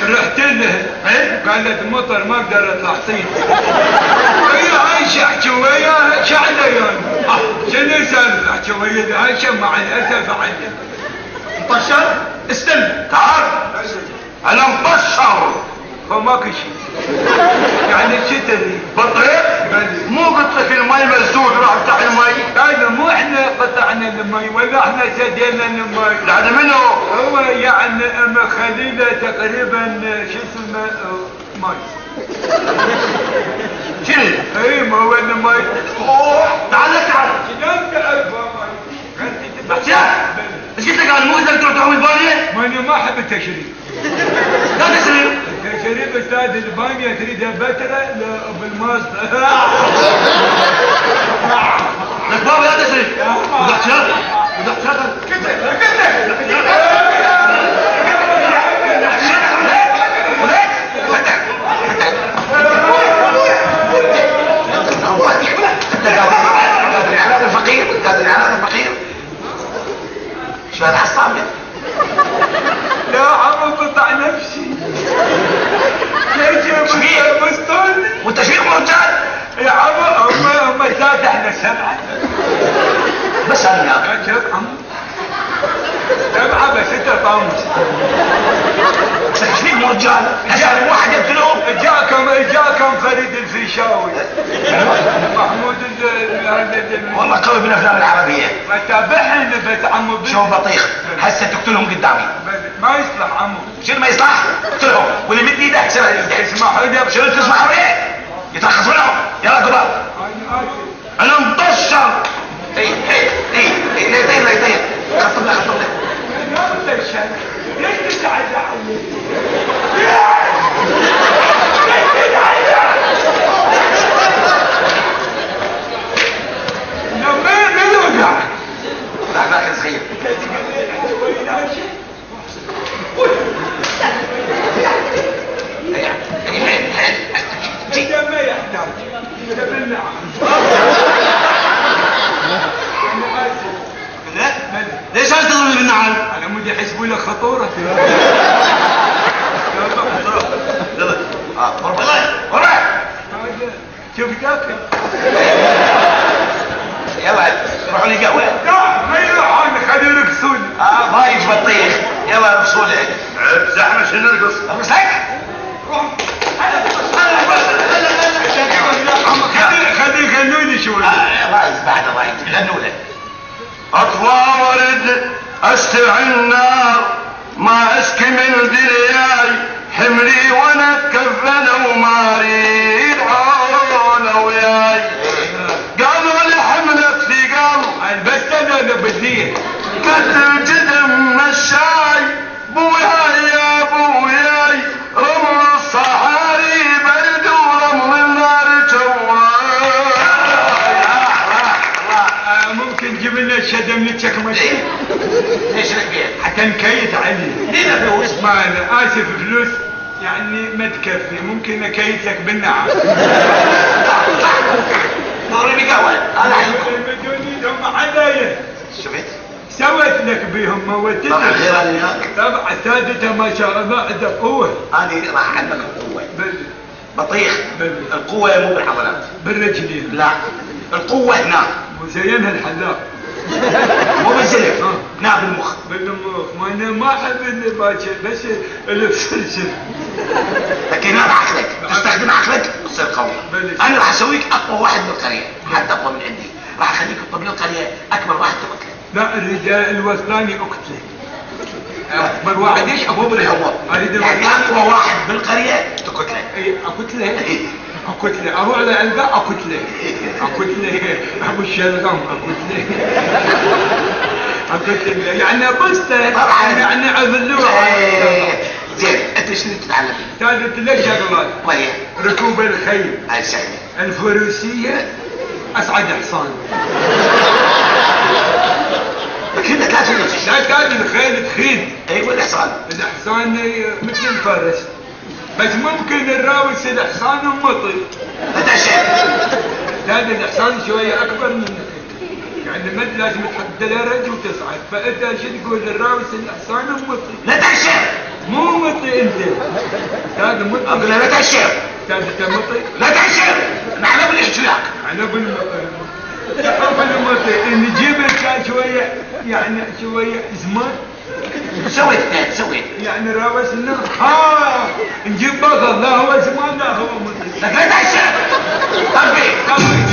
رحت له قالت مطر ما اقدر اطلع طين. هي عايشه احكي وياها شعليان شنو سالفه احكي وياها عايشه مع الاسف عنها. مطشر استنى تعال انا مطشر فماكو شيء يعني شتري بطيخ مو قلت لك المي مسدود راح افتح المي. هذا مو احنا قطعنا المي ولا احنا سدينا المي. لا منو هو يعني اما خليله تقريبا شو اسمه مي. شنو؟ اي ما هو المي. تعال تعال شلون تعرف مي. ايش قلت لك انا مو اذا تروح تعوم البانيه؟ ما انا ما احب التشريب. لا تشرب. التشريب استاذ البانيه تريدها بتره بالماصدر. لك بابا لا تشرب. وضعت شغل وضعت شغل الفقير قادر العالم الفقير شو هذا حصان لا عم قطع نفسي. ليش مستوني وانت شيخ مرجال يا عم هم ثلاثة احنا سبعة بس انا سبعة بس انت طامس. شيخ مرجال هسه واحد يقتلهم. جاكم فريد الفيشاوي محمود والله قوي بالافلام العربيه. تابعهم بس عمو شو بطيخ هسه تقتلهم قدامي. ما يصلح عمو. شنو ما يصلح؟ اقتلهم واللي مد ايدك اسمحوا لي شنو تسمحوا لي؟ يترخصونهم يلا كبار. انا مطشر. اي طيب خطب لك ليش تزعل عني؟ من وقع؟ ذاك صغير. ما يحتاج تبلع. ليش عايز تضربني بالنعال؟ انا مودي يحسبوا لك خطوره. يلا والله شوف تاكل. يلا روحوا لي قهوه. لا ما يروحون خليهم يرقصون. بايج بطيخ يلا ارقصوا لي. زحمه شنو نرقص؟ ارقص لك؟ روح خليه يغنوني شوي. رايز بعد رايز غنوا لك. اطلع ورد اشتعل النار ما اشكي من دنياي حملي وانا اتكفن وماري يدعون وياي. قالوا لي حملت في قلب بس انا بديه كتل جدم الشاي بوياي يا بوياي رمل الصحاري برد ورمل النار جواي. ممكن تجيب لنا الشدم للشكمش. ليش لك بيه؟ حتى نكيت عليه. لينا فلوس. ما انا اسف فلوس يعني ما تكفي. ممكن اكيت لك بالنعم. ضربي قهوه انا هم علي. شفت؟ سويت لك بهم موتتك. طبعا غير هذه طبعا سادتها ما شاء الله عندك قوه. هذه راح عندك القوه. بطيخ القوه مو بالعضلات بالرجلين. لا القوه هنا وزينها الحلاق مو بالزلف هنا بالمخ. بالمخ ما انا ما احب الباكر بس الفلسفه. لكن انا عقلك تستخدم عقلك تصير قوي. انا راح اسويك اقوى واحد بالقريه حتى اقوى من عندي. راح اخليك تطب القريه اكبر واحد تقتله. لا الرجال الوثناني اقتله. اكبر واحد ايش ابو بالهواء يعني اقوى واحد بالقريه تقتله. اقتله اقتله اروح لألقى اقتله ابو الشلغم اقتله يعني قصته طبعا يعني عذلوه. زين انت شنو تتعلم؟ تعرف ثلاث شغلات. وهي ركوب الخيل هاي سهله. الفروسيه اصعد حصان. كنا ثلاث لا كان الخيل تخيل. ايوه الحصان. الحصان مثل الفرس بس ممكن الراوس الحصان مطي. هذا الحصان شويه اكبر من يعني ما لازم تحط درج وتصعد. فانت شو تقول الراوس الحصان مطي. لا تكشف مو مطي انت. استاذ مطي. اقول له لا تأشر. استاذ انت مطي. لا تأشر. نحن بنحكي وياك. انا بالمطي. تعرف المطي نجيب لك كان شويه يعني شويه زمان. سويت يعني راوسنا نجيب بطل لا هو زمان لا هو مطي. لك لا تأشر. طبي